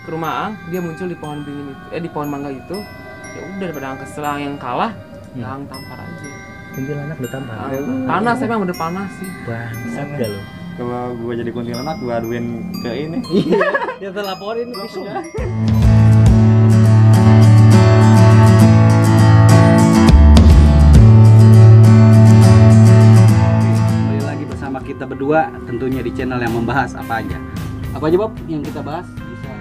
ke rumah Ang, dia muncul di pohon beringin itu, di pohon mangga itu. Ya udah, daripada Ang kesel, Ang yang kalah, ya Ang tampar aja. Kuntilanak udah tampar. Panas, emang udah panas sih. Bangsat dah lo. Kalau gue jadi kuntilanak, gue aduin ke ini. Iya, dia terlaporin pisau. Kembali lagi bersama kita berdua, tentunya di channel yang membahas apa aja. Apa aja Bob yang kita bahas? Bisa.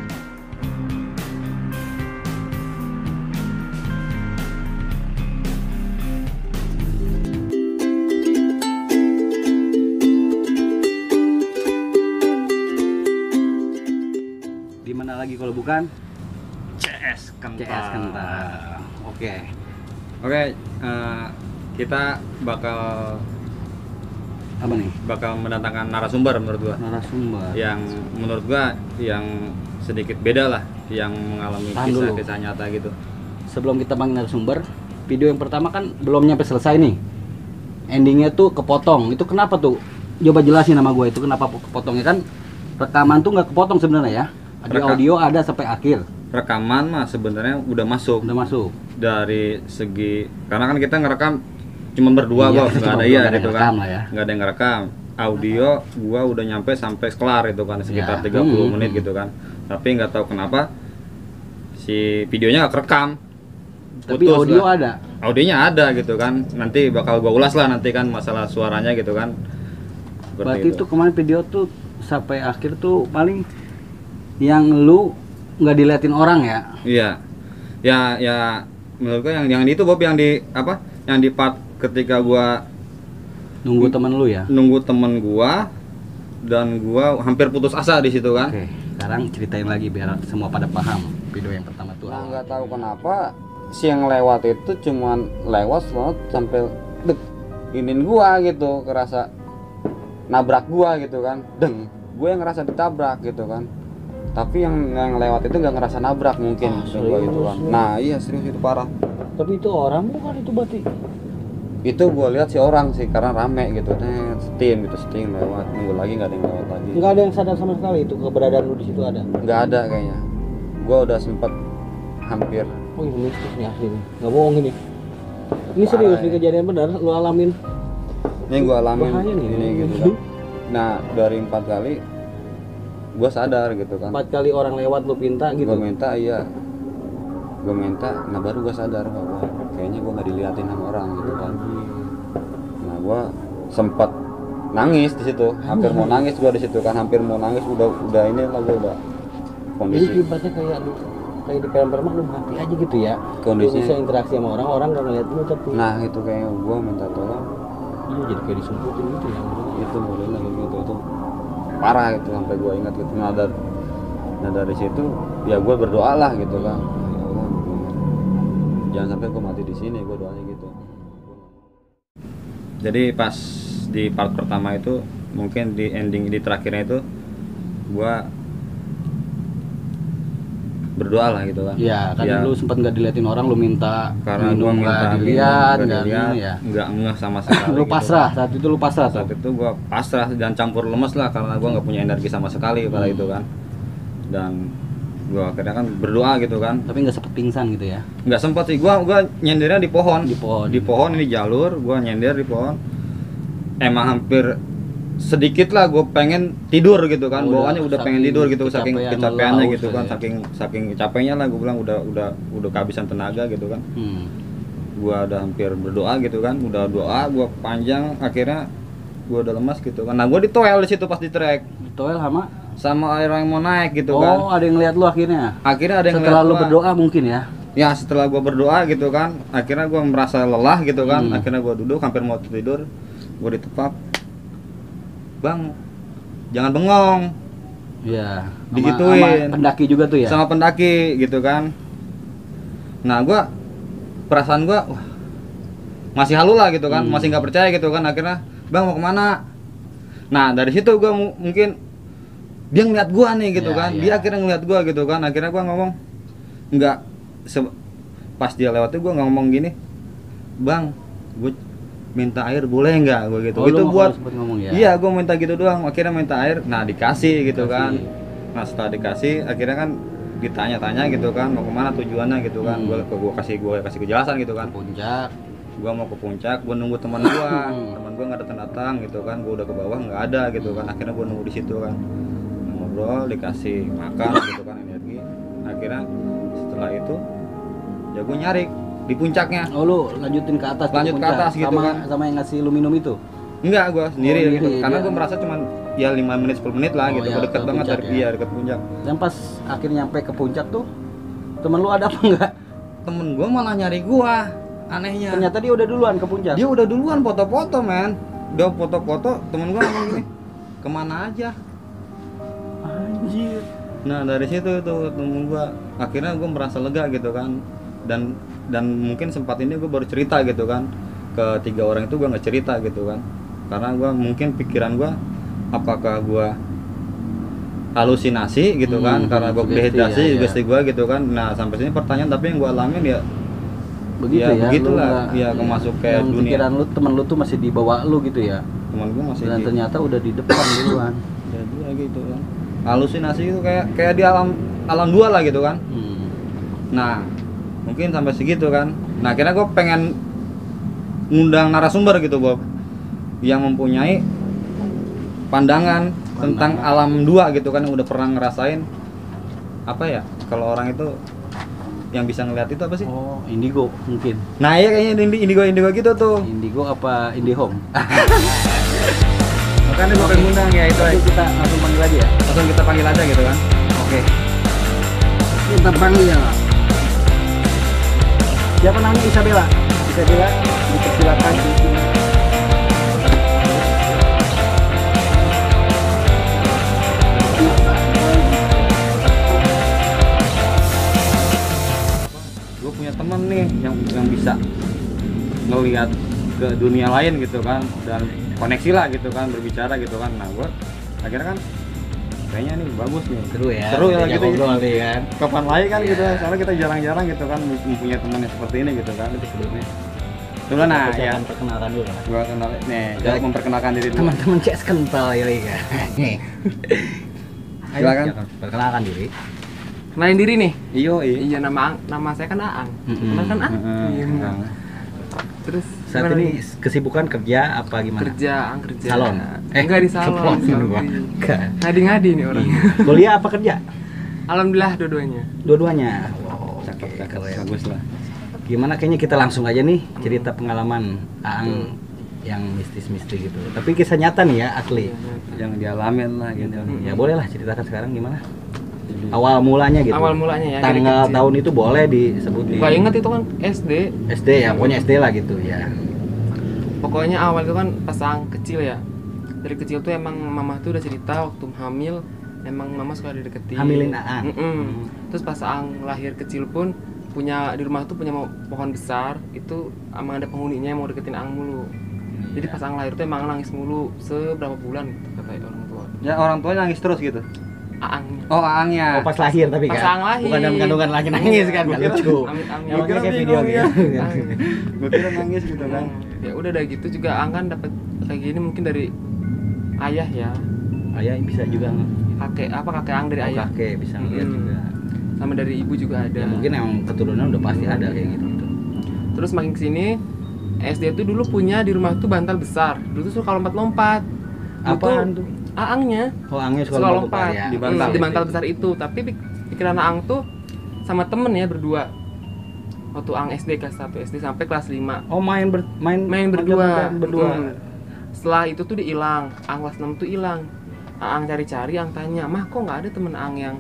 Dimana lagi kalau bukan CS kental. CS Kental. Oke. Oke, kita bakal Apa nih? mendatangkan narasumber menurut gua. Narasumber. Yang menurut gua yang sedikit beda lah, yang mengalami Tahan dulu. kisah nyata gitu. Sebelum kita panggil narasumber, video yang pertama kan belum nyampe selesai nih. Endingnya tuh kepotong. Itu kenapa tuh? Coba jelasin sama gue itu kenapa kepotongnya kan? Rekaman tuh nggak kepotong sebenarnya ya. Di audio ada sampai akhir. Rekaman mah sebenarnya udah masuk. Udah masuk. Dari segi karena kan kita ngerekam cuma berdua Iya, kok, kita nggak cuma ada berdua, iya nggak ada gitu yang kan. ngerekam lah ya. Nggak ada yang ngerekam. Audio gua udah nyampe sampai kelar itu kan sekitar Ya. 30 menit gitu kan. Tapi nggak tahu kenapa si videonya nggak kerekam. Tapi Putus audio lah. ada. Audionya ada gitu kan. Nanti bakal gua ulas lah nanti kan masalah suaranya gitu kan. Seperti Berarti itu kemarin video tuh sampai akhir tuh paling yang lu nggak diliatin orang ya. Iya. Ya menurut gua yang itu Bob yang di apa? Yang di part ketika gua Nunggu temen lu ya. nunggu temen gua dan gua hampir putus asa di situ kan. Oke, sekarang ceritain lagi biar semua pada paham video yang pertama tuh. Nah, nggak tahu kenapa si yang lewat itu cuman lewat sampai dek inin gua gitu, kerasa nabrak gua gitu kan, deng, gue yang ngerasa ditabrak gitu kan, tapi yang lewat itu nggak ngerasa nabrak mungkin gua gitu kan. Nah iya serius itu parah. Tapi itu orang bukan itu berarti. Itu gua lihat si orang sih karena rame gitu, setim lewat, nunggu lagi nggak ada yang lewat lagi. Nggak ada yang sadar sama sekali itu keberadaan lu di situ ada. Nggak ada kayaknya. Gua udah sempet hampir. Oh ini mistis nih asli nih, nggak bohong ini. Ini serius nih kejadian benar lu alamin. Ini gua alamin Bahaya nih. ini gitu kan. Nah dari 4 kali gua sadar gitu kan. 4 kali orang lewat lu pinta gitu. Gua minta iya. Gua minta, nah baru gua sadar bahwa kayaknya gua nggak diliatin sama orang gitu kan. Nah gua sempat nangis di situ, hampir mau nangis gua di situ kan, hampir mau nangis udah ini lah gua udah Jadi kondisi ibaratnya kayak lu kayak di film-film lu mati aja gitu ya. Kondisi- Lu bisa interaksi sama orang, orang nggak ngeliat lu tapi. nah itu kayak gua minta tolong Iya jadi kayak disumputin gitu ya. itu modelnya kayak gitu itu parah gitu sampai gua ingat gitu. Nah dari situ ya gua berdoa lah gitu kan. Ya Allah, jangan sampai gua mati di sini, gua doanya gitu. Jadi pas di part pertama itu mungkin di ending di terakhirnya itu gua berdoa lah gitu kan. Iya, kan Ya, lu sempat nggak diliatin orang, lu minta karena gua minum minta nggak dilihat nggak dan dilihat, ini ya. nggak ngeh sama sekali. Lu gitu pasrah kan. saat itu lu pasrah Saat tuh. itu gua pasrah dan campur lemes lah karena gua nggak punya energi sama sekali pada itu kan. Dan gua akhirnya kan berdoa gitu kan. Tapi nggak sempet pingsan gitu ya. Nggak sempat sih, gua nyendernya di pohon. Di pohon. Di pohon ini jalur, gua nyender di pohon. Emang hampir sedikit lah gue pengen tidur gitu kan, bawaannya udah pengen saking tidur gitu saking kecapean, kecapeannya lelah, gitu kan, ya. saking capeknya lah gue bilang udah kehabisan tenaga gitu kan. Gua udah hampir berdoa gitu kan, udah doa gua panjang, akhirnya gua udah lemas gitu kan. Nah gua ditoel di situ pas di trek Toel sama orang yang mau naik gitu oh, kan. ada yang ngeliat lu akhirnya. Akhirnya ada yang Setelah ngeliat lu gua. berdoa mungkin ya. Ya setelah gua berdoa gitu kan, akhirnya gua merasa lelah gitu kan. Akhirnya gua duduk hampir mau tidur, gua ditepap, "Bang, jangan bengong." Iya. Digituin. Sama pendaki juga tuh ya. Sama pendaki gitu kan. Nah gua perasaan gua wah, masih halu lah gitu kan, masih nggak percaya gitu kan. Akhirnya, "Bang mau kemana?" Nah dari situ gua mungkin dia ngeliat gua nih gitu Ya, kan. ya. Dia akhirnya ngeliat gua gitu kan. Akhirnya gua ngomong nggak pas dia lewat tuh gua ngomong gini, "Bang, gua minta air boleh nggak?" Gua gitu. Oh, Itu lu buat sempet ngomong ya. iya, gua minta gitu doang. Akhirnya minta air, nah dikasih gitu Dikasih. kan. Nah setelah dikasih, akhirnya kan ditanya-tanya gitu kan mau kemana tujuannya gitu kan. Gue kasih kejelasan gitu kan. Puncak. Gue mau ke puncak, gue nunggu teman gue. Teman gue nggak datang gitu kan. Gue udah ke bawah nggak ada gitu kan. Akhirnya gue nunggu di situ kan, ngobrol, dikasih makan gitu kan, energi. Akhirnya setelah itu ya gue nyari di puncaknya. Oh lu lanjutin ke atas. Lanjut ke puncak, atas gitu sama, kan. Sama yang ngasih lu minum itu. Enggak, gue sendiri Oh, gitu. sendiri, Karena dia. gue merasa cuman ya 5 menit 10 menit lah Oh, gitu. ya, Deket ke banget puncak dari ya. dia, deket puncak. Dan pas akhirnya nyampe ke puncak tuh, temen lu ada apa enggak? Temen gue malah nyari gue, anehnya. Ternyata dia udah duluan ke puncak. Dia udah duluan foto-foto, men. Udah foto-foto, temen gue ngomong gini, kemana aja? Anjir. Nah dari situ tuh temen gue, akhirnya gue merasa lega gitu kan. Dan mungkin sempat ini gue baru cerita gitu kan ke 3 orang itu, gue nggak cerita gitu kan. Karena gue mungkin pikiran gue, apakah gue halusinasi gitu kan, karena gue dehidrasi ya, juga gue gitu kan. Nah sampai sini pertanyaan, tapi yang gue alamin ya Begitu ya, ya. begitulah. Lu nggak- Ya, kemasuk kayak yang dunia. pikiran lu, temen lu tuh masih di bawah lu gitu ya. Teman gue masih Dan di ternyata udah di depan duluan. jadi ya gitu kan, halusinasi itu kayak di alam dua lah gitu kan. Nah mungkin sampai segitu kan. Nah akhirnya gue pengen ngundang narasumber gitu Bob, yang mempunyai pandangan tentang alam dua gitu kan, yang udah pernah ngerasain apa ya, kalau orang itu yang bisa ngeliat itu apa sih? Oh, Indigo mungkin. Nah iya kayaknya indigo gitu tuh. Indigo apa Indihome? Makanya gue pengen ngundang ya itu. Itu kita langsung panggil aja ya. Langsung kita panggil aja gitu kan. Oke. Kita panggil. Siapa namanya? Isabella. Isabella, dipersilakan di sini. Gue punya temen nih yang bisa ngelihat ke dunia lain gitu kan, dan koneksi lah gitu kan, berbicara gitu kan. Nah gue akhirnya kan kayaknya nih bagus nih, Seru ya. seru ya Diajak gitu. ngobrol nih kan. Kapan lagi kan Iya. gitu, soalnya kita jarang-jarang gitu kan mempunyai teman yang seperti ini gitu kan. Itu sebelumnya dulu. Nah Kita ya akan perkenalkan dulu lah. gue kenal nih, Baik. coba memperkenalkan diri dulu. Teman-teman CS kental ya kan. Silakan. Perkenalkan diri. Kenalin diri nih. Iyo Iya, nama saya kan Aang. Kenal kan Aang? Iya. Terus Saat gimana ini nih? kesibukan kerja apa gimana? kerja, Aang kerja. Salon. Enggak di salon. Salon gua. sorry. Enggak. Ngadi-ngadi nih orang. Kuliah apa kerja? Alhamdulillah dua-duanya. Dua-duanya. Wow, Cakep, oke, cakep, keren. bagus lah. Gimana, kayaknya kita langsung aja nih cerita pengalaman Aang yang mistis-mistis gitu. Tapi kisah nyata nih ya, asli. Yang dialamin lah gitu. Ya boleh lah ceritakan sekarang gimana? Awal mulanya gitu. Awal mulanya ya, dari Tanggal kecil. tahun itu boleh disebutin. Gak inget itu kan SD. SD ya, pokoknya SD lah gitu ya. Pokoknya awal itu kan pas Aang kecil ya. Dari kecil tuh emang mama tuh udah cerita waktu hamil, emang mama suka dideketin. Hamilin Aang. Terus pas Aang lahir kecil pun punya di rumah tuh punya pohon besar, itu emang ada penghuninya yang mau deketin Aang mulu. Jadi pas Aang lahir tuh emang nangis mulu seberapa bulan gitu kata orang tua. Ya orang tuanya nangis terus gitu. Aangnya. Oh Aangnya. Oh pas lahir tapi Pas kan. Aang lahir. Bukan dalam kandungan lagi nangis kan, Gua nggak kira- lucu. Amit-amit. Yang makanya kayak Gua video kira gitu. Aang. Gue kira nangis gitu kan. Ya udah dari gitu juga Aang kan dapat kayak gini mungkin dari ayah ya. Ayah bisa juga Kakek Aang dari ayah. kakek bisa ngeliat juga. Sama dari ibu juga ada. Ya mungkin emang keturunan udah pasti ada kayak gitu. Terus makin kesini SD tuh dulu punya di rumah tuh bantal besar. Dulu tuh suka lompat-lompat. Apaan tuh? Aangnya Oh, Angnya suka lompat ya. Di bantal. di bantal besar itu. Tapi pikiran Aang tuh sama temen ya berdua. Waktu Aang SD kelas 1 SD sampai kelas 5 Oh, main berdua. berdua. Setelah itu tuh dihilang. Aang kelas 6 tuh hilang. Aang cari-cari, Aang tanya, "Mah, kok nggak ada temen Aang yang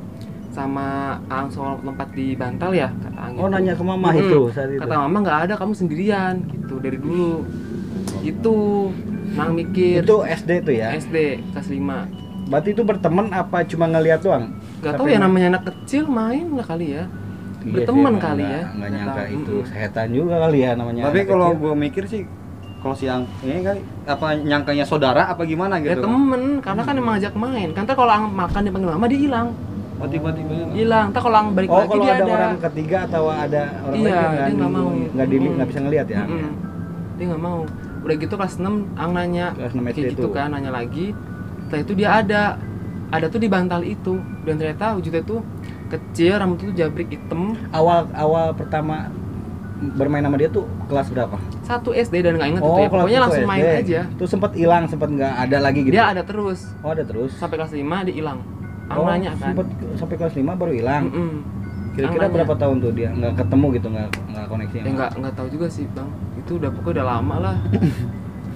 sama Aang soal lompat di bantal ya?" Kata Aang. Oh, gitu. nanya ke mama itu saat itu. Kata mama nggak ada, kamu sendirian gitu dari dulu. Itu Aang mikir. Itu SD tuh ya. SD kelas 5. Berarti itu berteman apa cuma ngeliat doang? Gak tau ya, namanya anak kecil main lah kali ya. Iya Berteman sih, kali nggak- ya. nggak Nggak nyangka tahu. itu setan juga kali ya namanya. Tapi anak kalau kecil. gue mikir sih, kalau si Aang ini kali apa nyangkanya saudara apa gimana Ya gitu. temen, karena kan emang ajak main. Kan ntar kalau Aang makan dipanggil mama dia hilang. Oh tiba-tiba. Hilang. Ntar kalau Aang balik Oh, lagi kalau dia ada ada. orang ketiga atau ada orang Iya, lain dia nggak mau. nggak bisa ngelihat ya. Mm-mm. Dia nggak mau. Udah gitu kelas 6 Aang nanya Kelas 6 SD kayak gitu tuh. kan, nanya lagi. Setelah itu dia ada tuh di bantal itu, dan ternyata wujudnya tuh kecil, rambut itu jabrik hitam. Awal pertama bermain sama dia tuh kelas berapa? 1 SD dan nggak inget itu ya. Pokoknya langsung main aja. Tuh sempat hilang, sempat nggak ada lagi gitu. Dia ada terus. Oh, ada terus. Sampai kelas 5 dia hilang. Nanya kan. Sempat sampai kelas 5 baru hilang. Kira-kira Ang berapa tahun tuh dia nggak ketemu gitu, nggak koneksi? Ya nggak tahu juga sih bang. Itu udah pokoknya udah lama lah.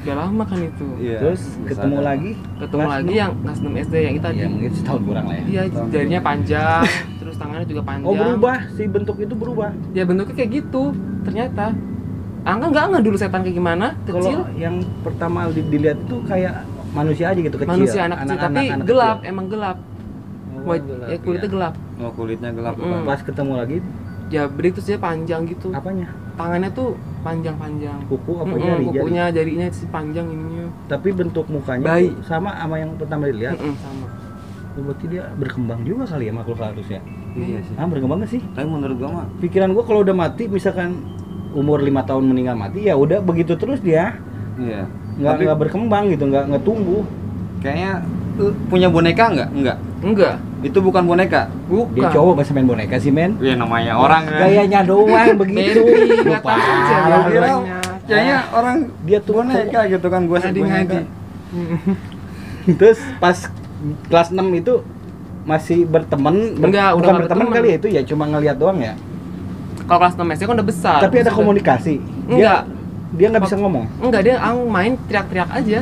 Udah lama kan itu. Iya, Terus bisa ketemu ada. lagi? Ketemu Kelas lagi 6? yang kelas 6 SD yang tadi. Iya, mungkin setahun kurang lah ya. Iya, jarinya panjang, terus tangannya juga panjang. Oh, berubah, si bentuk itu berubah. Ya bentuknya kayak gitu ternyata. Angga nggak dulu setan kayak gimana, kecil. Kalau yang pertama dilihat itu kayak manusia aja gitu, kecil. Manusia anak kecil, tapi anak gelap, kecil. emang gelap. Oh, Ya kulitnya iya. gelap. Oh, kulitnya gelap. Pas ketemu lagi, Jabrik terus dia panjang gitu. apanya? Tangannya tuh panjang-panjang. Kuku apa jari? Kukunya, jarinya sih panjang ininya. Tapi bentuk mukanya Bayi. tuh sama yang pertama dilihat. Sama. Oh, berarti dia berkembang juga kali ya makhluk halus ya? Iya sih. Berkembang gak sih? Tapi menurut gua mah Pikiran gua kalau udah mati, misalkan umur 5 tahun meninggal mati, ya udah begitu terus dia. iya. Nggak berkembang gitu, nggak tumbuh. Kayaknya punya boneka enggak? Enggak, Itu bukan boneka. bukan. Dia cowok masa main boneka sih, men. Iya, namanya orang kan. Gayanya doang begitu. Maybe, nggak tahu aja. Parah. Gua kira Banyak. kayaknya orang Dia tuh boneka gitu kan, gua Ngadi boneka. ngadi. Terus pas kelas 6 itu masih berteman, Enggak, udah bukan nggak berteman berteman. kali ya, itu ya cuma ngelihat doang ya. Kalau kelas 6 SD kan udah besar. Tapi ada Sudah- komunikasi. Enggak. Dia nggak bisa ngomong. Enggak, dia ang main teriak-teriak aja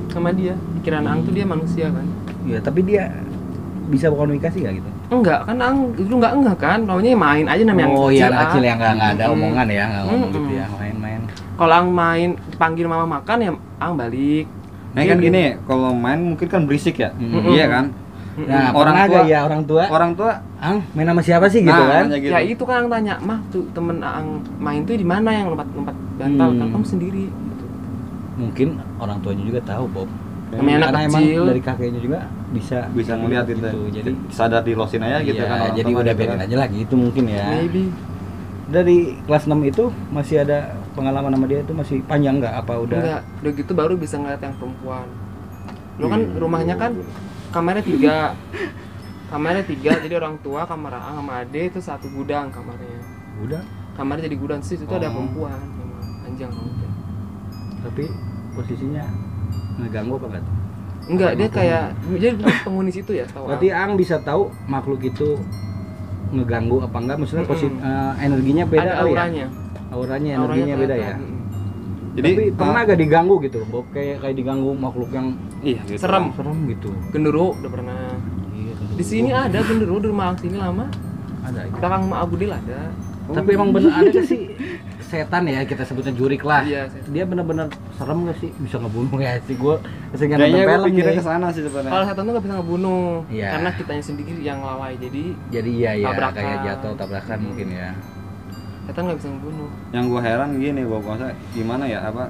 sama dia. Pikiran ang tuh dia manusia kan. Iya, tapi dia bisa berkomunikasi nggak gitu? Enggak, kan ang dulu enggak kan. Maunya main aja namanya Oh yang iya, kecil, kecil Ang. yang nggak ada omongan ya, nggak ngomong Mm-mm. gitu ya, main-main. Kalau ang main panggil mama makan ya ang balik. Nah, kan gini, kalau main mungkin kan berisik ya. Mm-mm. Iya kan? Nah, Orang pernah tua- nggak ya orang tua? Orang tua Ang main sama siapa sih gitu kan? nanya gitu. Ya itu kan ang tanya, "Mah, tuh temen ang main tuh di mana yang lompat-lompat bantal kan kamu sendiri." Gitu. Mungkin orang tuanya juga tahu, Bob. Namanya anak Karena emang kecil. dari kakeknya juga bisa ngeliat gitu. Jadi sadar di losin aja gitu iya, kan orang jadi tua udah gitu biarin kan. aja lagi itu mungkin ya. Maybe. Dari kelas 6 itu masih ada pengalaman sama dia itu masih panjang nggak? Apa udah? Enggak, udah gitu baru bisa ngeliat yang perempuan. Lo kan rumahnya kan kamarnya 3. Kamarnya 3, jadi orang tua, kamar ang sama ade itu satu gudang kamarnya. Udah. Kamarnya jadi gudang sih, itu ada Oh. perempuan memang panjang rambutnya. Tapi posisinya ngeganggu apa enggak? Enggak, dia kayak jadi penghuni situ ya, tahu. Berarti Ang bisa tahu makhluk itu ngeganggu apa enggak? Maksudnya energinya beda ada kali ya? auranya. Auranya, energinya beda ya. kelihatan. Jadi Tapi pernah gak diganggu gitu, Bob? Kayak diganggu makhluk yang iya gitu. Serem. serem gitu. Gendero udah pernah. Iya, Di sini ada gendero di rumah ang sini lama. ada. Itu. Belakang Mak Abudil ada. Tapi emang bener ada gak sih setan ya, kita sebutnya jurik lah. Iya, setan. Dia bener-bener serem gak sih? Bisa ngebunuh ya sih gue. Keseringan Kayaknya nonton gue film pikirnya nih. ke sana sih sebenarnya. Kalau setan tuh nggak bisa ngebunuh, Iya. karena kitanya sendiri yang lalai. Jadi Jadi iya ya, Tabrakan. kayak jatuh tabrakan mungkin ya. setan nggak bisa ngebunuh. Yang gue heran gini, Bob, maksudnya gimana ya, apa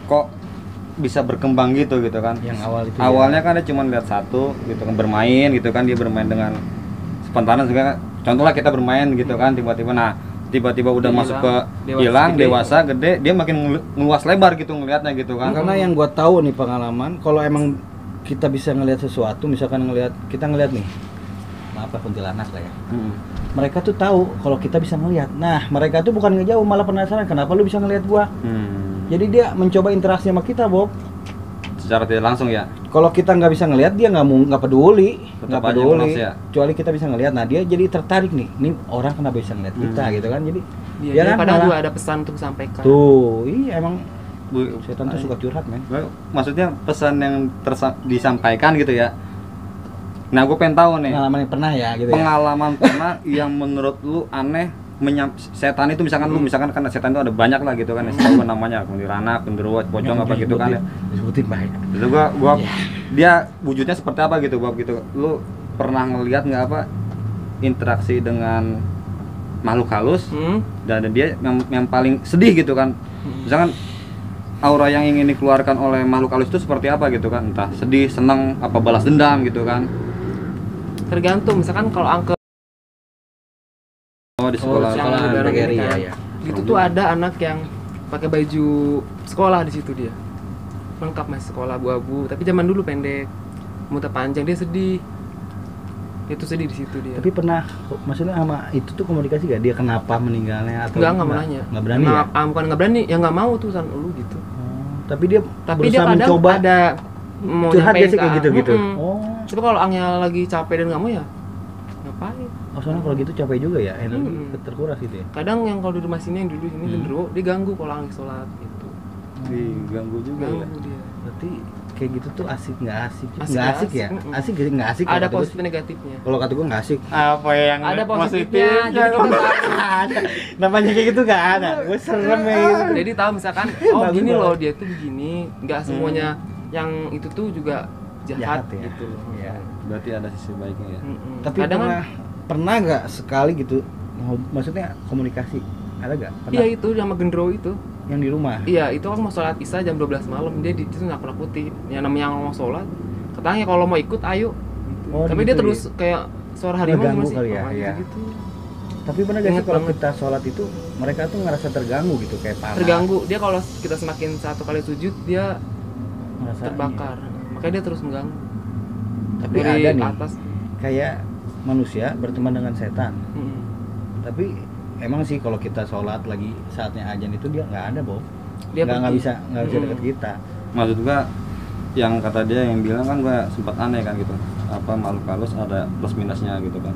kok bisa berkembang gitu kan. Yang awal itu Awalnya kan dia cuma lihat satu gitu kan, bermain gitu kan, dia bermain dengan spontan juga. Contohnya kita bermain gitu kan, tiba-tiba udah Dia masuk hilang, ke dewasa, hilang, gede. dewasa, gede, dia makin ngeluas lebar gitu ngelihatnya gitu kan. Karena yang gua tahu nih pengalaman, kalau emang kita bisa ngelihat sesuatu, misalkan kita ngelihat nih, maaf lah kuntilanak lah ya. Mereka tuh tahu kalau kita bisa ngelihat. Nah, mereka tuh bukan ngejauh, malah penasaran kenapa lu bisa ngelihat gua. Jadi dia mencoba interaksi sama kita, Bob. Secara tidak langsung ya. Kalau kita nggak bisa ngelihat, dia nggak peduli, Tetap nggak aja peduli. ngelos ya. Kecuali kita bisa ngelihat, nah dia jadi tertarik nih. Ini orang kenapa bisa ngelihat kita gitu kan? Jadi Iya, dia jadi kan padahal malah- juga ada pesan untuk disampaikan. tuh, iya emang Bu, setan tuh suka curhat, men. maksudnya pesan yang disampaikan gitu ya. Nah, gue pengen tahu nih. Pengalaman yang pernah ya, gitu ya. Pengalaman pernah yang menurut lu aneh setan itu misalkan lu misalkan karena setan itu ada banyak lah gitu kan, setahu gua namanya kuntilanak, genderuwo, pocong apa gitu kan ya. Disebutin bahaya. Itu gua dia wujudnya seperti apa gitu Bob gitu. Lu pernah ngelihat nggak apa interaksi dengan makhluk halus dan dia yang paling sedih gitu kan. Misalkan aura yang ingin dikeluarkan oleh makhluk halus itu seperti apa gitu kan, entah sedih, senang, apa balas dendam gitu kan. Tergantung, misalkan kalau angke Oh, di sekolah. yang sekolah bareng PGRI, ini kan, ya. gitu tuh ada anak yang pakai baju sekolah di situ dia, lengkap mas sekolah abu-abu, tapi zaman dulu pendek, muter panjang, dia sedih. Itu sedih di situ dia. Tapi pernah, maksudnya sama itu tuh komunikasi gak? Dia kenapa meninggalnya atau Enggak menanya. Nggak berani ya? Bukan nggak berani, ya nggak mau tuh san lu gitu. Tapi dia Tapi dia berusaha kadang mencoba ada mau curhat nyampein dia sih ke kayak A. gitu-gitu. Mm-mm. Oh. Tapi kalau Angel lagi capek dan nggak mau ya ngapain? Oh, soalnya kalau gitu capek juga ya, energi terkuras gitu ya. Kadang yang kalau di rumah sini yang dulu ini gendero, dia ganggu kalau Angel sholat gitu. Diganggu juga ya. Ganggu dia. Berarti kayak gitu tuh asik nggak asik? Asik, Nggak asik ya? asik. Asik gak sih? Nggak asik. Ada kalau kata gua positif sih. negatifnya. Kalau kata gue nggak asik. Apa yang Ada positifnya. Jadi kita Namanya kayak gitu nggak ada. Gue serem ya gitu. jadi tahu misalkan oh Bagus gini banget. loh dia tuh begini, nggak semuanya yang itu tuh juga jahat, ya. gitu loh. Iya. Berarti ada sisi baiknya ya. Mm-mm. Tapi kadang pernah nggak sekali gitu? Maksudnya komunikasi ada nggak? Pernah? iya itu sama gendro itu. Yang di rumah. Iya, itu aku mau sholat isya jam 12 malam. Dia di situ nakut-nakutin. Yang namanya mau sholat, katanya kalau mau ikut ayo. Gitu. Oh, Tapi gitu dia ya? terus kayak suara harimau Ngeganggu gimana sih? kali ya, Oh, iya. gitu. Tapi pernah gak sih Ingat kalau banget. kita sholat itu mereka tuh ngerasa terganggu gitu kayak panas. Terganggu. Dia kalau kita semakin satu kali sujud dia Ngerasa terbakar. Makanya dia terus mengganggu. Tapi Dari ada nih atas. kayak manusia berteman dengan setan. Mm-mm. Tapi emang sih kalau kita sholat lagi saatnya azan itu dia nggak ada, Bob. Dia Nggak pergi. bisa deket kita. Maksud gua yang kata dia yang bilang kan gua sempat aneh kan gitu. Apa makhluk halus ada plus minusnya gitu kan.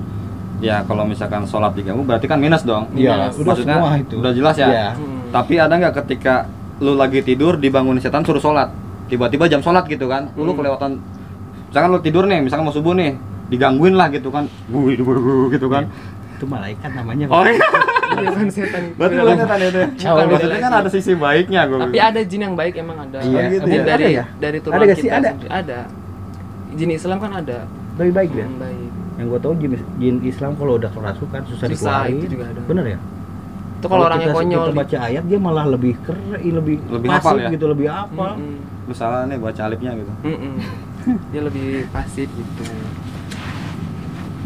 Ya kalau misalkan sholat diganggu berarti kan minus dong. Iya, Minus. udah Maksudnya semua itu. udah jelas ya. Iya. Tapi ada nggak ketika lu lagi tidur dibangunin setan suruh sholat, tiba-tiba jam sholat gitu kan, lu kelewatan, misalkan lu tidur nih, misalkan mau subuh nih, digangguin lah gitu kan, gitu kan. Itu malaikat namanya. Oh iya. Iya kan setan. Berarti Beda bukan lagi. setan itu. Bukan, beda Maksudnya kan lagi. ada sisi baiknya gua. Tapi ada jin yang baik emang ada. Iya, gitu Jin ya? dari Ada ya? dari Ada turunan gak sih? kita Ada? sendiri. Ada. Jin Islam kan ada. Lebih baik dia. Baik. Yang gue tahu jin Islam kalau udah kerasukan susah Susah, dikeluarin. itu juga ada. Bener ya? Itu kalau orangnya konyol. kita baca ayat dia malah lebih keren, lebih Lebih pasif hafal ya? gitu, lebih hafal. Lu salah nih baca alifnya gitu. Dia lebih pasif gitu.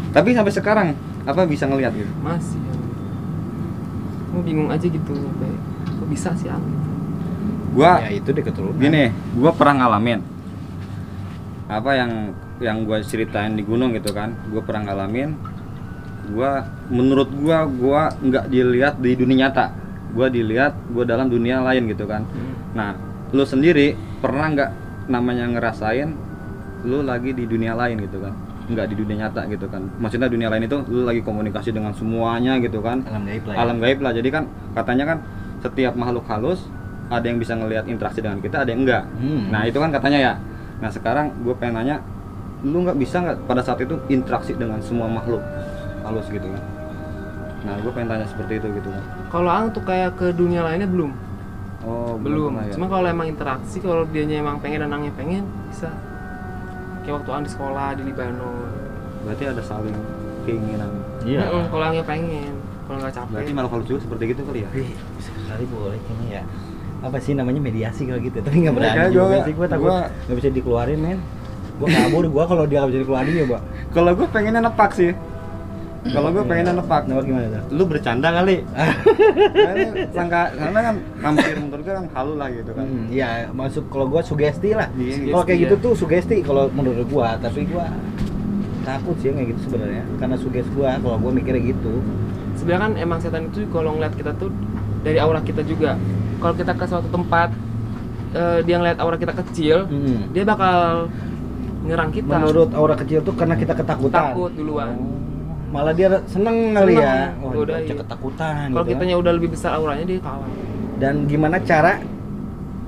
Tapi sampai sekarang apa bisa ngelihat gitu? Masih. Aku bingung aja gitu. Kayak, kok bisa sih Ang? Gitu. Gua Ya itu deh keturunan. gini, gua pernah ngalamin apa yang gua ceritain di gunung gitu kan, gua pernah ngalamin. Menurut gua nggak dilihat di dunia nyata, gua dalam dunia lain gitu kan. Nah, lu sendiri pernah nggak namanya ngerasain lu lagi di dunia lain gitu kan, nggak di dunia nyata gitu kan, maksudnya dunia lain itu lu lagi komunikasi dengan semuanya gitu kan, Alam gaib lah. alam gaib lah. Jadi kan katanya kan setiap makhluk halus ada yang bisa ngelihat interaksi dengan kita, ada yang enggak. Nah itu kan katanya ya. Nah sekarang gue pengen nanya, lu nggak bisa nggak pada saat itu interaksi dengan semua makhluk halus gitu kan? Nah gue pengen tanya seperti itu gitu kan. Kalau Ang tuh kayak ke dunia lainnya belum. Oh Belum. pernah ya? Cuma kalau emang interaksi, kalau dianya emang pengen dan Angnya pengen bisa. Kayak waktu Ang di sekolah di Libanon. Berarti ada saling keinginan. Iya. Kalau Angnya pengen, kalau nggak capek. Berarti makhluk halus juga seperti gitu kali ya? Wih, bisa sekali boleh kayaknya ya. Apa sih namanya mediasi kalau gitu? Tapi nggak Iya, berani kayak juga gua- sih. Gue takut gua- nggak bisa dikeluarin men. Gue kabur. Gue kalau dia nggak bisa dikeluarin ya, Pak. Kalau gue pengennya nepak sih. Kalau gue pengennya nepak. Nepak gimana tuh? Lu bercanda kali. Nah, ini sangka karena kan hampir menurut gue kan halu lah gitu kan. Iya, masuk kalau gue sugesti lah. Iya, Kalau kayak sugesti, gitu ya. tuh sugesti kalau menurut gue, tapi gue takut sih kayak gitu sebenarnya. Karena sugesti gue, kalau gue mikirnya gitu. Sebenarnya kan emang setan itu kalau ngeliat kita tuh dari aura kita juga. Kalau kita ke suatu tempat, dia ngeliat aura kita kecil, dia bakal nyerang kita. Menurut aura kecil tuh karena kita ketakutan. Takut duluan. Malah dia seneng kali Seneng, ya. Wah, udah, dia iya. ketakutan Kalau gitu. kitanya udah lebih besar auranya, dia kalah. Dan gimana cara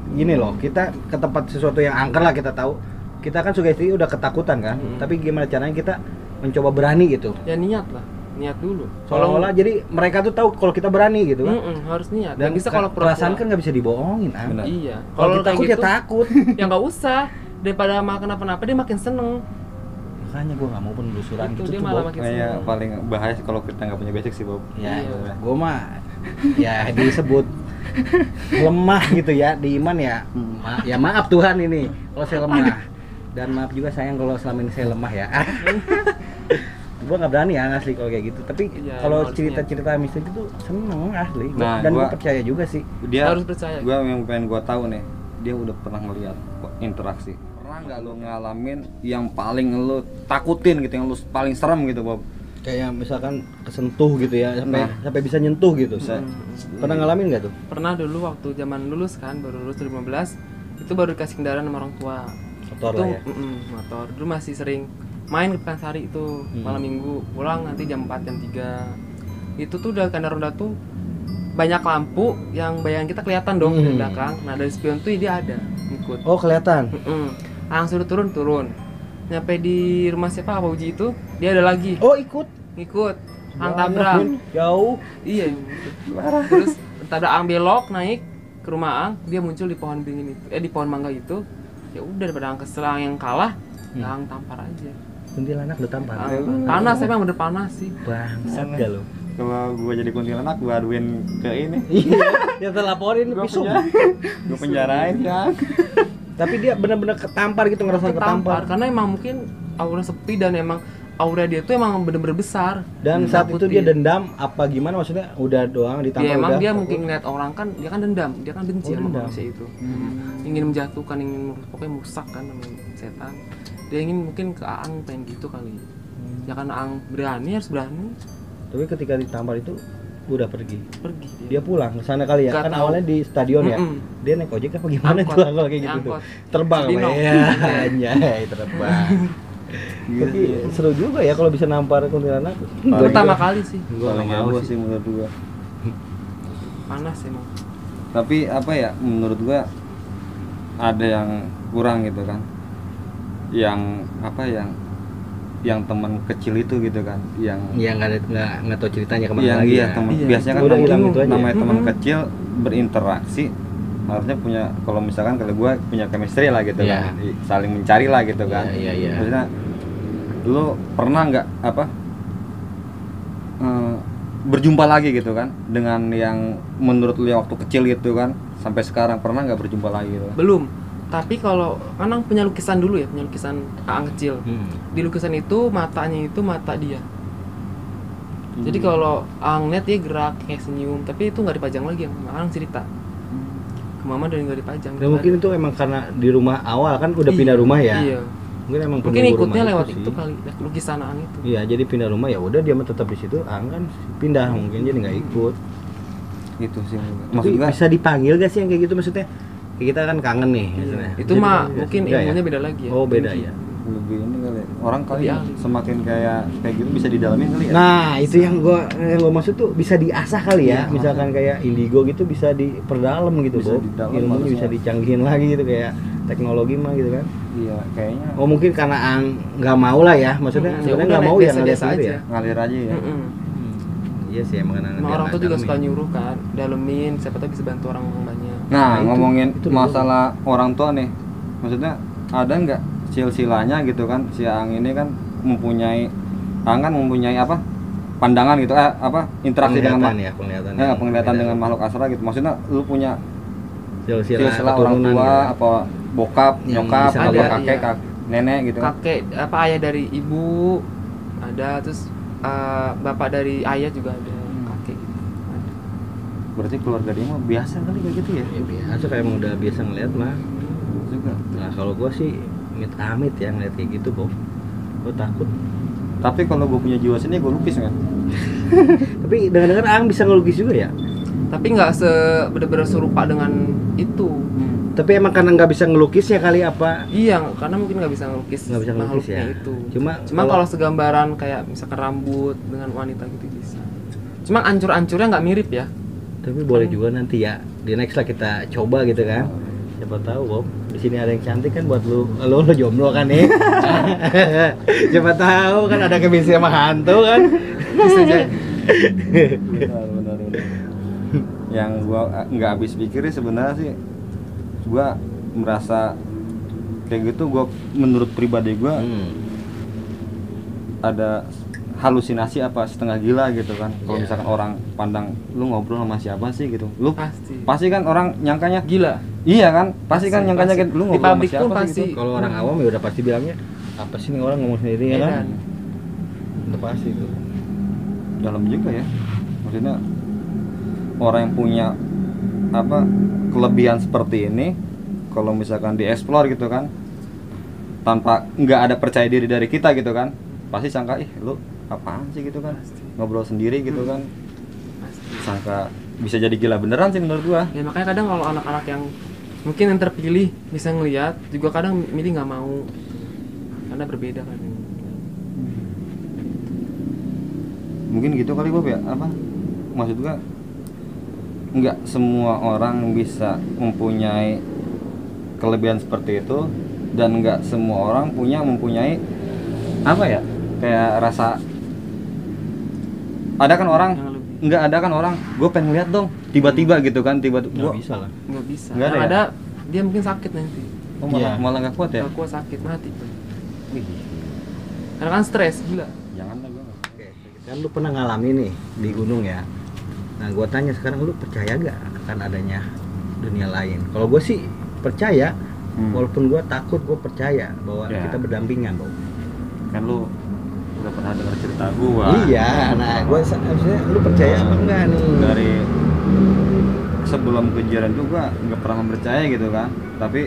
gini loh, kita ke tempat sesuatu yang angker lah kita tahu. Kita kan sugesti udah ketakutan kan. Tapi gimana caranya kita mencoba berani gitu. Ya niat lah, niat dulu. Seolah-olah jadi mereka tuh tahu kalau kita berani gitu kan. Harus niat. Dan Dan bisa kalau perasaan pura-pura. kan nggak bisa dibohongin, ah. Benar. Iya. Kalau kita kayak takut ya takut. ya nggak usah. Daripada malah kenapa-napa, dia makin seneng. Makanya gue nggak mau penelusuran Itu gitu dia tuh, malah Bob. makin Kayaknya seneng. paling bahaya sih kalau kita nggak punya basic sih Bob. Ya, Iya. gue mah ya disebut lemah gitu ya di iman ya. Ya maaf Tuhan ini kalau saya lemah. Dan maaf juga sayang kalau selama ini saya lemah ya. Gue nggak berani ya asli kalau kayak gitu. Tapi Iya, kalau harusnya. cerita-cerita mistis itu seneng asli. Nah, Dan gue gua- percaya juga sih. Dia Harus percaya. Gua yang pengen gua tahu nih, dia udah pernah ngeliat interaksi pernah nggak lu ngalamin yang paling lu takutin gitu, yang lu paling serem gitu Bob? Kayak misalkan kesentuh gitu ya, Nah. sampai bisa nyentuh gitu. Pernah ngalamin nggak tuh? Pernah dulu waktu zaman lulus kan, baru lulus 2015, itu baru dikasih kendaraan sama orang tua. Motor Itu lah ya. motor. Dulu masih sering main ke Pekansari itu malam minggu, pulang nanti jam 4 jam 3. Itu tuh udah kendaraan roda tuh banyak lampu yang bayangan kita kelihatan dong dari belakang. Nah dari spion tuh dia ada ngikut. Oh kelihatan. Langsung turun. Nyampe di rumah siapa Pak Uji itu, dia ada lagi Oh ikut. ngikut. Ang Banyak, tabrak. Bun. Jauh. Iya. Terus tabrak Ang belok naik ke rumah Ang, dia muncul di pohon beringin itu, di pohon mangga itu. Ya udah daripada Ang kesel Ang yang kalah, ya Ang tampar aja. Kuntilanak udah tampar. Panas emang bener panas sih. Bangsat gak lu? Kalau gua jadi kuntilanak gua aduin ke ini. Iya. Dia terlaporin pisau. Gua penjarain kan. Tapi dia benar-benar ketampar gitu, ngerasa ketampar. Karena emang mungkin aura sepi dan emang aura dia tuh emang bener-bener besar. Dan saat itu Takutin. dia dendam apa gimana, maksudnya udah doang ditampar Ya emang udah. dia mungkin ngeliat orang kan, dia kan dendam, dia kan benci sama dendam. manusia itu. Ingin menjatuhkan, ingin pokoknya merusak kan namanya setan. Dia ingin mungkin ke Aang pengen gitu kali. Ya kan Aang berani harus berani Tapi ketika ditampar itu udah pergi. pergi Dia pulang ke sana kali ya. Nggak Kan tahu. awalnya di stadion ya. Dia naik ojek apa gimana Angkot. tuh kalau kayak gitu tuh? Angkot. Terbang Cibinong. ya. Anjay, terbang. Tapi seru juga ya kalau bisa nampar kuntilanak. Pertama kali sih, Gua Paling nggak mau heboh sih. sih menurut gua. panas emang. Tapi apa ya, menurut gua ada yang kurang gitu kan. Yang apa yang teman kecil itu gitu kan, yang Iya nggak tahu ceritanya kemana yang lagi iya ya. teman Iya, biasanya kan udah hilang gitu aja. namanya teman kecil berinteraksi harusnya punya, kalau misalkan kalau gue punya chemistry lah gitu Iya. kan, saling mencari lah gitu kan. Iya. Maksudnya lu pernah nggak apa berjumpa lagi gitu kan dengan yang menurut lu yang waktu kecil gitu kan sampai sekarang, pernah nggak berjumpa lagi gitu? Belum. Tapi kalau kan Aang punya lukisan dulu ya, punya lukisan Aang kecil. Di lukisan itu matanya itu mata dia. Jadi kalau Aang lihat dia gerak kayak senyum, tapi itu nggak dipajang lagi. Aang cerita ke mama dan nggak dipajang. Dan mungkin itu emang karena di rumah awal kan udah pindah rumah ya. Iya. Mungkin emang Mungkin penunggu ikutnya rumah lewat sih. itu kali, lukisan Aang itu. Iya, jadi pindah rumah ya udah dia mah tetap di situ. Kan pindah mungkin jadi nggak ikut. Itu sih Tapi maksud gue. bisa dipanggil gak sih yang kayak gitu, maksudnya? Kayak kita kan kangen nih. misalnya. Itu Jadi mah dipanggil. mungkin Enggak ya? ilmunya beda lagi ya. Oh beda Tinggi. ya. Lebih ini kali orang kali Lebih ahli. semakin kayak gitu bisa didalamin kali ya. Nah itu yang gua maksud tuh bisa diasah kali ya. Iya, Misalkan kayak indigo gitu bisa diperdalam gitu, Bisa Bob. didalam Ilmunya harusnya. bisa dicanggihin lagi gitu, kayak teknologi mah gitu kan. Iya kayaknya Oh mungkin karena Ang nggak mau lah ya, maksudnya Ya sebenarnya udah, nggak mau ya ngeliat biasa-biasa sendiri aja. ya. ngalir aja ya. Iya sih emang anak Emang orang tuh juga suka nyuruh kan, dalemin, siapa tahu bisa bantu orang banyak. Nah, Nah, itu- ngomongin itu masalah orang tua nih, maksudnya ada nggak silsilanya gitu kan, si Ang ini kan mempunyai apa pandangan gitu, apa interaksi dengan penglihatan penglihatan dengan makhluk astral gitu. Maksudnya lu punya silsilah orang keturunan tua gitu. apa bokap, Yang nyokap, bisa atau ngeliat, kakek, iya. nenek gitu kan. Kakek apa ayah dari ibu ada, terus bapak dari ayah juga ada, kakek gitu. Ada. Berarti keluarga dia mah biasa kali kayak gitu ya. Ya biasa kayak emang udah biasa ngeliat mah. Juga. Nah kalau gua sih amit-amit ya ngeliat kayak gitu, Bob. Gua takut. Tapi kalau gue punya jiwa seni, gue lukis kan. Tapi dengar-dengar Ang bisa ngelukis juga ya. Tapi nggak bener-bener serupa dengan itu. Tapi emang karena nggak bisa ngelukisnya kali apa? Iya, karena mungkin nggak bisa ngelukis Nggak bisa ngelukis makhluknya ya. itu. Cuma kalau segambaran kayak misalkan rambut dengan wanita gitu bisa. Cuma ancur-ancurnya nggak mirip ya. tapi boleh juga nanti ya di next lah kita coba gitu kan. Siapa tahu Bob, di sini ada yang cantik kan buat lu jomblo kan nih. Siapa tahu kan ada kemisi sama hantu kan. Bisa jadi. benar. Yang gua nggak habis pikir sebenarnya sih, gua merasa kayak gitu. Gua menurut pribadi gua ada halusinasi apa setengah gila gitu kan. Kalau Iya. misalkan orang pandang lu ngobrol sama siapa sih gitu, lu Pasti. pasti kan orang nyangkanya Gila. iya kan, pasti kan nyangkanya Pasti. gitu, lu Di ngobrol sama pabrik siapa pun sih pasti. gitu. Kalau orang awam ya udah pasti bilangnya apa sih nih orang ngomong sendiri ya kan. Edan. Udah pasti tuh. Dalam juga ya, maksudnya orang yang punya apa kelebihan seperti ini, kalau misalkan dieksplor gitu kan, tanpa nggak ada percaya diri dari kita gitu kan, pasti sangka ih lu apaan sih gitu kan, ngobrol sendiri gitu kan, Pasti. sangka bisa jadi gila beneran sih menurut gua. Ya makanya kadang kalau anak-anak yang mungkin yang terpilih bisa ngelihat juga kadang milih nggak mau karena berbeda kan. Mungkin gitu kali Bob ya, apa maksud gua nggak semua orang bisa mempunyai kelebihan seperti itu, dan nggak semua orang mempunyai apa ya, kayak rasa. Ada kan orang, Yang lebih nggak ada kan orang, gue pengen lihat dong, tiba-tiba gitu kan, tiba-tiba Nggak bisa lah. nggak bisa. Nggak ada Yang ya? ada dia mungkin sakit nanti. Oh, malah Iya. malah nggak kuat ya. Nggak kuat sakit mati. Karena kan stres gila. Jangan lah gue. Oke, kan lu pernah ngalamin nih di gunung ya. Nah, gua tanya sekarang, lu percaya gak akan adanya dunia lain? Kalau gue sih percaya, walaupun gua takut, gua percaya bahwa Ya. kita berdampingan, Bob. Kan lu udah pernah dengar cerita gua. Iya, nah gua maksudnya lu percaya apa enggak nih? Dari sebelum kejadian itu gua nggak pernah percaya gitu kan, tapi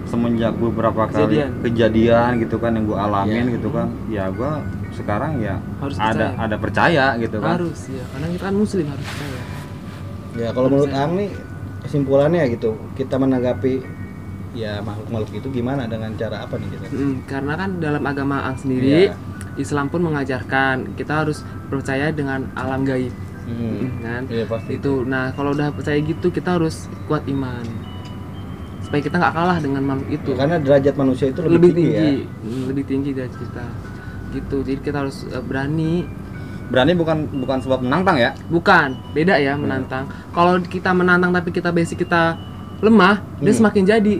semenjak beberapa kali kejadian gitu kan yang gua alamin Iya. gitu kan, ya gua sekarang ya Harus ada percaya gitu kan. Harus ya, karena kita kan muslim harus percaya. Ya kalau menurut Ang nih kesimpulannya gitu, kita menanggapi ya makhluk-makhluk itu gimana, dengan cara apa nih kita? Karena kan dalam agama Ang sendiri, Iya. Islam pun mengajarkan kita harus percaya dengan alam gaib, kan? Iya pasti. Itu. Nah, kalau udah percaya gitu kita harus kuat iman supaya kita nggak kalah dengan makhluk itu. Karena derajat manusia itu lebih tinggi, tinggi, ya. lebih tinggi dari kita. Gitu. Jadi kita harus berani. Berani bukan sebab menantang ya. Bukan, beda ya menantang. Kalau kita menantang tapi kita basic kita lemah, dia semakin jadi.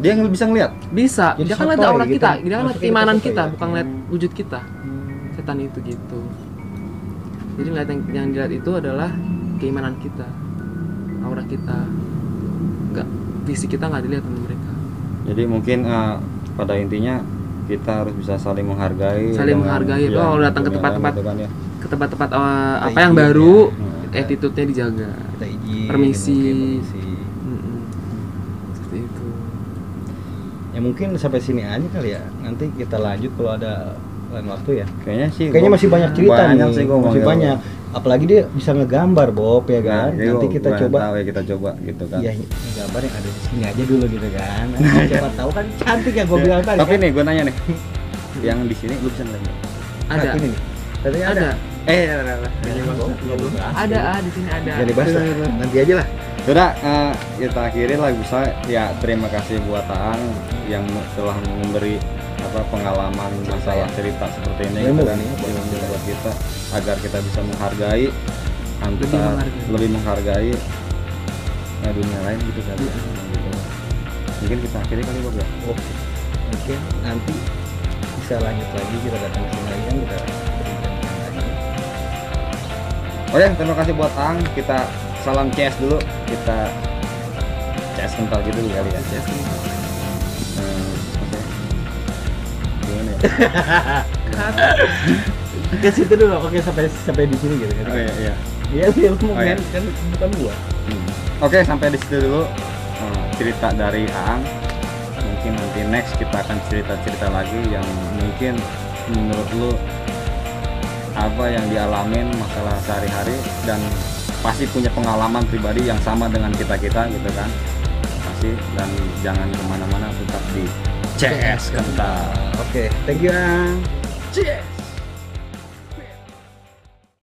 Dia yang bisa ngeliat. Bisa. Jadi Dia kan lihat sotoy aura gitu. kita, dia kan lihat Masuknya keimanan kita kita, sotoy ya? bukan lihat wujud kita. Setan itu gitu. Jadi ngeliat yang dilihat itu adalah keimanan kita, aura kita. Enggak, fisik kita nggak dilihat sama mereka. Jadi mungkin pada intinya kita harus bisa saling menghargai. Saling dengan menghargai. yang Kalau datang ke dunia tempat-tempat lain gitu kan ya. ke tempat-tempat apa Kita yang izin, baru, ya. attitude-nya dijaga. Kita izin. Permisi. Permisi. Mm-mm. Seperti itu. Ya mungkin sampai sini aja kali ya. Nanti kita lanjut kalau ada lain waktu ya. Kayaknya Masih banyak cerita banyak nih. sih gua Masih mau banyak. Apalagi dia bisa ngegambar, Bob, ya kan. Nah, Nanti kita coba. tahu ya, kita coba gitu kan. Iya, gambar yang ada di sini aja dulu gitu kan. Siapa tahu kan cantik ya gue bilang tadi. Tapi kan? nih gue nanya nih, yang di sini lu bisa ngeliat nggak? Nah, Ada. ini nih. Katanya ada. Ada. Ada. Ada, di sini ada. Jangan dibahas lah. Nanti aja lah. Yaudah, kita akhirin lah bisa. Ya terima kasih buat Aang yang telah memberi pengalaman masalah cerita seperti ini Ilmu gitu kan, ini ilmu buat kita agar kita bisa menghargai lebih menghargai dunia lain gitu kan. Gitu. Mungkin kita akhiri kali Bob ya. Oke. Mungkin nanti bisa lanjut lagi, kita datang ke sini lagi kan kita berbincang lagi. Oke, terima kasih buat Aang. Kita salam CS dulu. Kita CS kental gitu kali ya. CS kental. Oke. Gimana ya? Ke situ dulu. Oke, sampai di sini gitu kan. Oh iya, iya. Iya, dia ngomong Oh, iya. kan bukan gua. Oke, sampai di situ dulu cerita dari Aang. Mungkin nanti next kita akan cerita-cerita lagi yang mungkin menurut lu apa yang dialamin masalah sehari-hari, dan pasti punya pengalaman pribadi yang sama dengan kita-kita gitu kan. Pasti, dan jangan kemana-mana, tetap di CS Kental. Oke, thank you, Ang. Cheers.